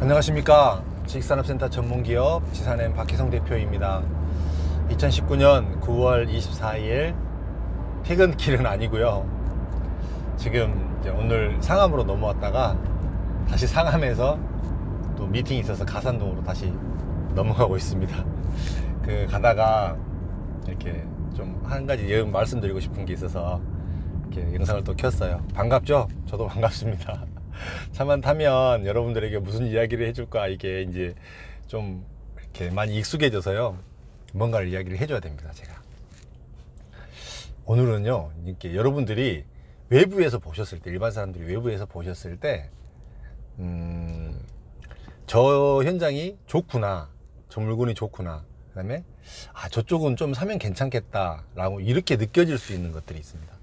안녕하십니까. 지식산업센터 전문기업 지산엠 박희성 대표입니다. 2019년 9월 24일 퇴근길은 아니고요. 지금 이제 오늘 상암으로 넘어왔다가 다시 상암에서 또 미팅이 있어서 가산동으로 다시 넘어가고 있습니다. 가다가 이렇게 좀 한 가지 말씀드리고 싶은 게 있어서 이렇게 영상을 또 켰어요. 반갑죠? 저도 반갑습니다. 차만 타면 여러분들에게 무슨 이야기를 해줄까, 이게 이제 좀 이렇게 많이 익숙해져서요. 뭔가를 이야기를 해줘야 됩니다, 제가. 오늘은요, 이렇게 여러분들이 외부에서 보셨을 때, 일반 사람들이 외부에서 보셨을 때, 저 현장이 좋구나, 저 물건이 좋구나, 그 다음에, 저쪽은 좀 사면 괜찮겠다, 라고 이렇게 느껴질 수 있는 것들이 있습니다.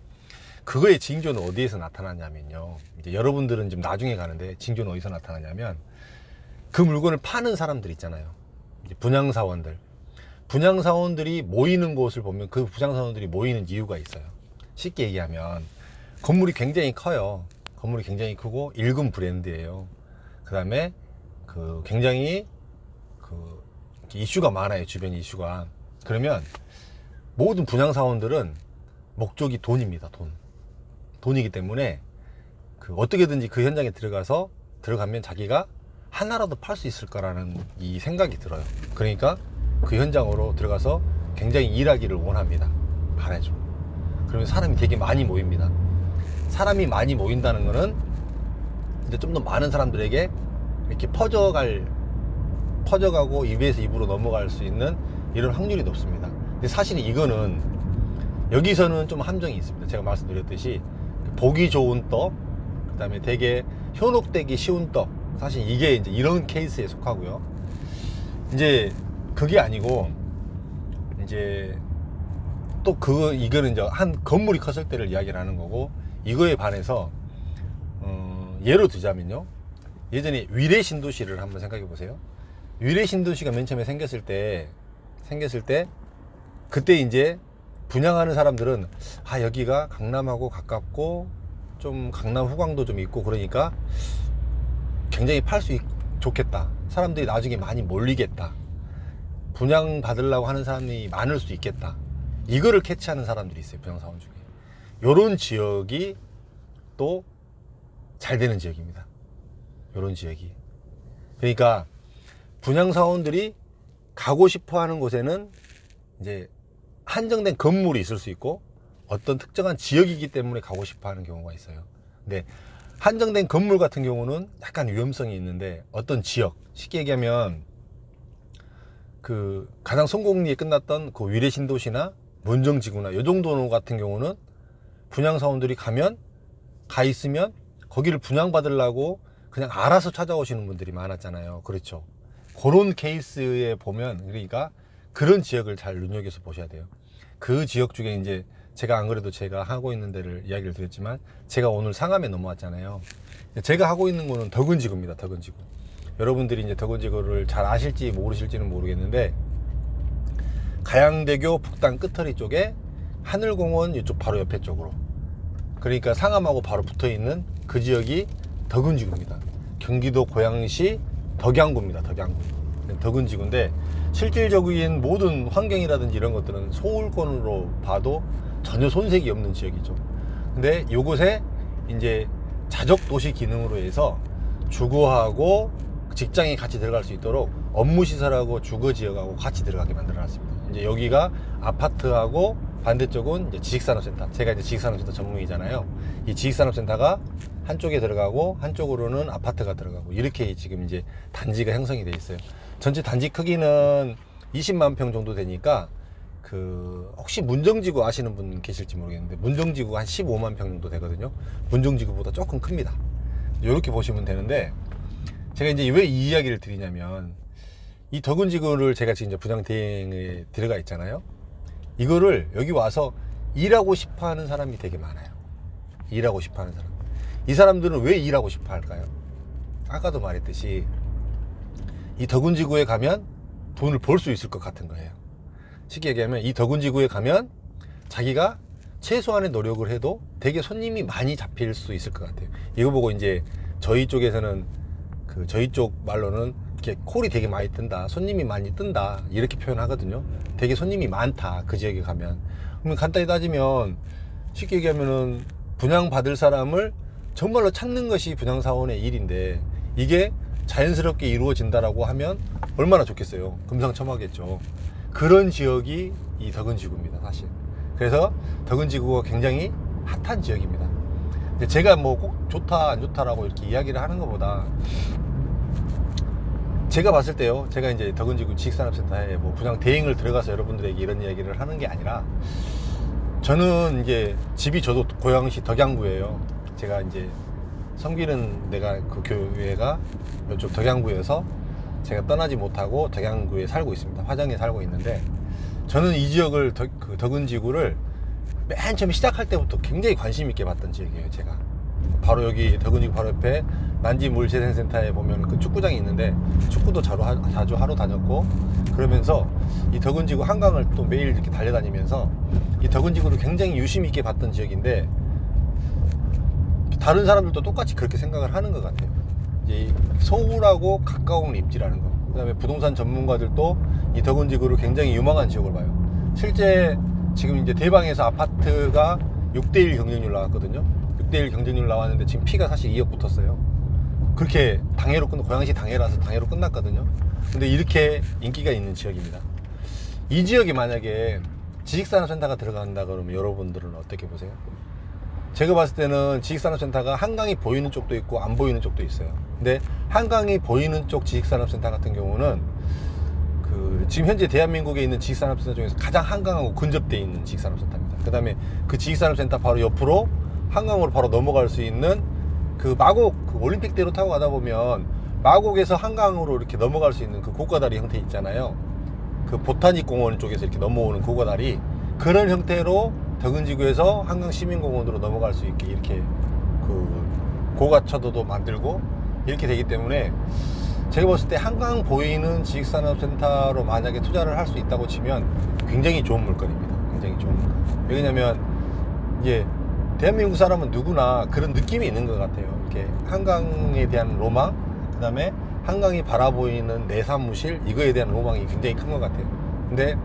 그거의 징조는 어디에서 나타나냐면요. 이제 여러분들은 좀 나중에 가는데 징조는 어디서 나타나냐면 그 물건을 파는 사람들 있잖아요. 이제 분양사원들. 분양사원들이 모이는 곳을 보면 그 분양사원들이 모이는 이유가 있어요. 쉽게 얘기하면 건물이 굉장히 커요. 건물이 굉장히 크고 1군 브랜드예요. 그 다음에 굉장히 이슈가 많아요. 주변 이슈가. 그러면 모든 분양사원들은 목적이 돈입니다. 돈이기 때문에 어떻게든지 그 현장에 들어가면 자기가 하나라도 팔 수 있을 거라는 이 생각이 들어요. 그러니까 그 현장으로 들어가서 굉장히 일하기를 원합니다. 바라죠. 그러면 사람이 되게 많이 모입니다. 사람이 많이 모인다는 거는 이제 좀 더 많은 사람들에게 이렇게 퍼져가고 입에서 입으로 넘어갈 수 있는 이런 확률이 높습니다. 근데 사실 이거는 여기서는 좀 함정이 있습니다. 제가 말씀드렸듯이 보기 좋은 떡, 그 다음에 되게 현혹되기 쉬운 떡, 사실 이게 이제 이런 케이스에 속하고요. 이제 그게 아니고 이제 또 이거는 이제 한 건물이 컸을 때를 이야기를 하는 거고, 이거에 반해서 예로 들자면요, 예전에 위례 신도시를 한번 생각해 보세요. 위례 신도시가 맨 처음에 생겼을 때 그때 이제 분양하는 사람들은 여기가 강남하고 가깝고 좀 강남 후광도 좀 있고 그러니까 굉장히 좋겠다, 사람들이 나중에 많이 몰리겠다, 분양 받으려고 하는 사람이 많을 수 있겠다, 이거를 캐치하는 사람들이 있어요. 분양사원 중에. 요런 지역이 또 잘 되는 지역입니다. 요런 지역이. 그러니까 분양사원들이 가고 싶어 하는 곳에는 이제 한정된 건물이 있을 수 있고 어떤 특정한 지역이기 때문에 가고 싶어 하는 경우가 있어요. 근데 한정된 건물 같은 경우는 약간 위험성이 있는데, 어떤 지역, 쉽게 얘기하면 가장 성공리에 끝났던 그 위례 신도시나 문정지구나 요 정도 같은 경우는 분양사원들이 가 있으면 거기를 분양받으려고 그냥 알아서 찾아오시는 분들이 많았잖아요. 그렇죠. 그런 케이스에 보면, 그러니까 그런 지역을 잘 눈여겨서 보셔야 돼요. 그 지역 중에 이제 제가 안 그래도 제가 하고 있는 데를 이야기를 드렸지만, 제가 오늘 상암에 넘어왔잖아요. 제가 하고 있는 거는 덕은지구입니다. 덕은지구. 여러분들이 이제 덕은지구를 잘 아실지 모르실지는 모르겠는데, 가양대교 북단 끝허리 쪽에 하늘공원 이쪽 바로 옆에 쪽으로, 그러니까 상암하고 바로 붙어 있는 그 지역이 덕은지구입니다. 경기도 고양시 덕양구입니다. 덕은지구인데 실질적인 모든 환경이라든지 이런 것들은 서울권으로 봐도 전혀 손색이 없는 지역이죠. 근데 이곳에 이제 자적 도시 기능으로 해서 주거하고 직장이 같이 들어갈 수 있도록 업무시설하고 주거지역하고 같이 들어가게 만들어놨습니다. 이제 여기가 아파트하고 반대쪽은 이제 지식산업센터. 제가 이제 지식산업센터 전문이잖아요. 이 지식산업센터가 한쪽에 들어가고 한쪽으로는 아파트가 들어가고, 이렇게 지금 이제 단지가 형성이 돼 있어요. 전체 단지 크기는 20만 평 정도 되니까 혹시 문정지구 아시는 분 계실지 모르겠는데, 문정지구가 한 15만 평 정도 되거든요. 문정지구보다 조금 큽니다. 이렇게 보시면 되는데, 제가 이제 왜 이 이야기를 드리냐면, 이 덕은지구를 제가 지금 이제 분양 대행에 들어가 있잖아요. 이거를 여기 와서 일하고 싶어 하는 사람이 되게 많아요. 일하고 싶어 하는 사람. 이 사람들은 왜 일하고 싶어 할까요? 아까도 말했듯이 이 덕은지구에 가면 돈을 벌 수 있을 것 같은 거예요. 쉽게 얘기하면 이 덕은지구에 가면 자기가 최소한의 노력을 해도 되게 손님이 많이 잡힐 수 있을 것 같아요. 이거 보고 이제 저희 쪽에서는 그 저희 쪽 말로는 이렇게 콜이 되게 많이 뜬다, 손님이 많이 뜬다 이렇게 표현하거든요. 되게 손님이 많다 그 지역에 가면. 그러면 간단히 따지면 쉽게 얘기하면은 분양받을 사람을 정말로 찾는 것이 분양사원의 일인데 이게 자연스럽게 이루어진다라고 하면 얼마나 좋겠어요. 금상첨화겠죠. 그런 지역이 이 덕은지구입니다, 사실. 그래서 덕은지구가 굉장히 핫한 지역입니다. 근데 제가 뭐 꼭 좋다 안 좋다라고 이렇게 이야기를 하는 것보다 제가 봤을 때요, 제가 이제 덕은지구 지식산업센터에 뭐 분양 대행을 들어가서 여러분들에게 이런 이야기를 하는 게 아니라, 저는 이제 집이 저도 고양시 덕양구예요. 제가 이제 섬기는 데가 그 교회가 이쪽 덕양구여서 제가 떠나지 못하고 덕양구에 살고 있습니다. 화정에 살고 있는데, 저는 이 지역을 그 덕은지구를 맨 처음 시작할 때부터 굉장히 관심 있게 봤던 지역이에요. 제가 바로 여기 덕은지구 바로 옆에 난지물재생센터에 보면 그 축구장이 있는데 축구도 자주 하러 다녔고, 그러면서 이 덕은지구 한강을 또 매일 이렇게 달려다니면서 이 덕은지구를 굉장히 유심 있게 봤던 지역인데, 다른 사람들도 똑같이 그렇게 생각을 하는 것 같아요. 이제 서울하고 가까운 입지라는 거, 그 다음에 부동산 전문가들도 이 덕은지구를 굉장히 유망한 지역을 봐요. 실제 지금 이제 대방에서 아파트가 6대1 경쟁률 나왔거든요. 6대1 경쟁률 나왔는데 지금 피가 사실 2억 붙었어요. 그렇게 당해로 고양시 당해라서 당해로 끝났거든요. 근데 이렇게 인기가 있는 지역입니다. 이 지역에 만약에 지식산업센터가 들어간다 그러면 여러분들은 어떻게 보세요? 제가 봤을 때는 지식산업센터가 한강이 보이는 쪽도 있고 안 보이는 쪽도 있어요. 근데 한강이 보이는 쪽 지식산업센터 같은 경우는 그 지금 현재 대한민국에 있는 지식산업센터 중에서 가장 한강하고 근접되어 있는 지식산업센터입니다. 그 다음에 그 지식산업센터 바로 옆으로 한강으로 바로 넘어갈 수 있는 그 마곡, 그 올림픽대로 타고 가다 보면 마곡에서 한강으로 이렇게 넘어갈 수 있는 그 고가다리 형태 있잖아요. 그 보타닉 공원 쪽에서 이렇게 넘어오는 고가다리, 그런 형태로 덕은지구에서 한강시민공원으로 넘어갈 수 있게 이렇게 그 고가차도도 만들고 이렇게 되기 때문에, 제가 봤을 때 한강 보이는 지식산업센터로 만약에 투자를 할 수 있다고 치면 굉장히 좋은 물건입니다. 굉장히 좋은 물건. 왜냐면 이제 대한민국 사람은 누구나 그런 느낌이 있는 것 같아요. 이렇게 한강에 대한 로망, 그 다음에 한강이 바라보이는 내 사무실, 이거에 대한 로망이 굉장히 큰 것 같아요. 근데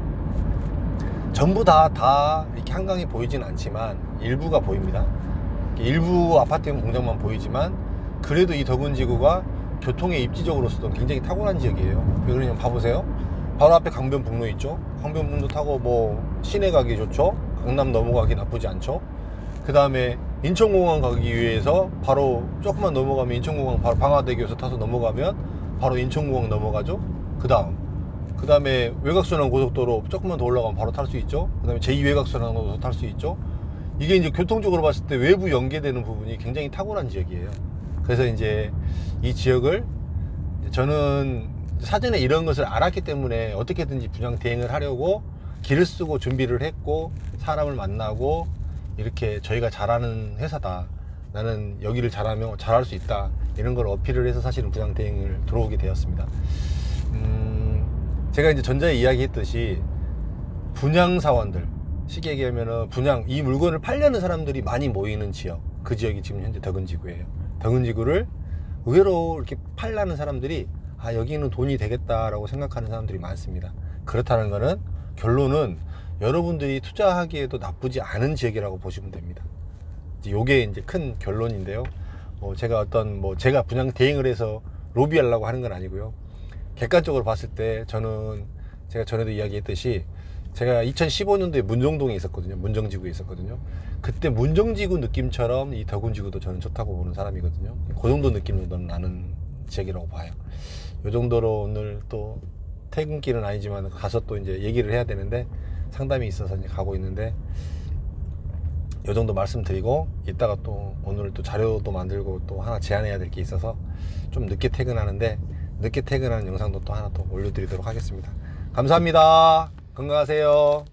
전부 다 이렇게 한강이 보이진 않지만 일부가 보입니다. 일부 아파트형 공장만 보이지만, 그래도 이 덕은지구가 교통의 입지적으로서도 굉장히 탁월한 지역이에요. 왜 그러냐면 봐보세요. 바로 앞에 강변북로 있죠. 강변북로 타고 뭐 시내 가기 좋죠. 강남 넘어가기 나쁘지 않죠. 그 다음에 인천공항 가기 위해서 바로 조금만 넘어가면 인천공항, 바로 방화대교에서 타서 넘어가면 바로 인천공항 넘어가죠. 그 다음에 외곽순환 고속도로 조금만 더 올라가면 바로 탈 수 있죠. 그 다음에 제2외곽순환 고속도로 탈 수 있죠. 이게 이제 교통적으로 봤을 때 외부 연계되는 부분이 굉장히 탁월한 지역이에요. 그래서 이제 이 지역을 저는 사전에 이런 것을 알았기 때문에 어떻게든지 분양 대행을 하려고 길을 쓰고 준비를 했고, 사람을 만나고, 이렇게 저희가 잘하는 회사다, 나는 여기를 잘하면 잘할 수 있다, 이런 걸 어필을 해서 사실은 분양 대행을 들어오게 되었습니다. 제가 이제 전자에 이야기했듯이 분양사원들, 쉽게 얘기하면은 이 물건을 팔려는 사람들이 많이 모이는 지역, 그 지역이 지금 현재 덕은지구예요. 덕은지구를 의외로 이렇게 팔려는 사람들이 여기는 돈이 되겠다라고 생각하는 사람들이 많습니다. 그렇다는 거는, 결론은 여러분들이 투자하기에도 나쁘지 않은 지역이라고 보시면 됩니다. 이게 이제 큰 결론인데요. 제가 제가 분양 대행을 해서 로비하려고 하는 건 아니고요. 객관적으로 봤을 때 저는, 제가 전에도 이야기했듯이 제가 2015년도에 문정동에 있었거든요. 문정지구에 있었거든요. 그때 문정지구 느낌처럼 이 덕은지구도 저는 좋다고 보는 사람이거든요. 그 정도 느낌으로 나는 지역이라고 봐요. 이 정도로 오늘 또 퇴근길은 아니지만 가서 또 이제 얘기를 해야 되는데 상담이 있어서 이제 가고 있는데, 이 정도 말씀드리고, 이따가 또 오늘 또 자료도 만들고 또 하나 제안해야 될 게 있어서 좀 늦게 퇴근하는데, 늦게 퇴근하는 영상도 또 하나 또 올려드리도록 하겠습니다. 감사합니다. 건강하세요.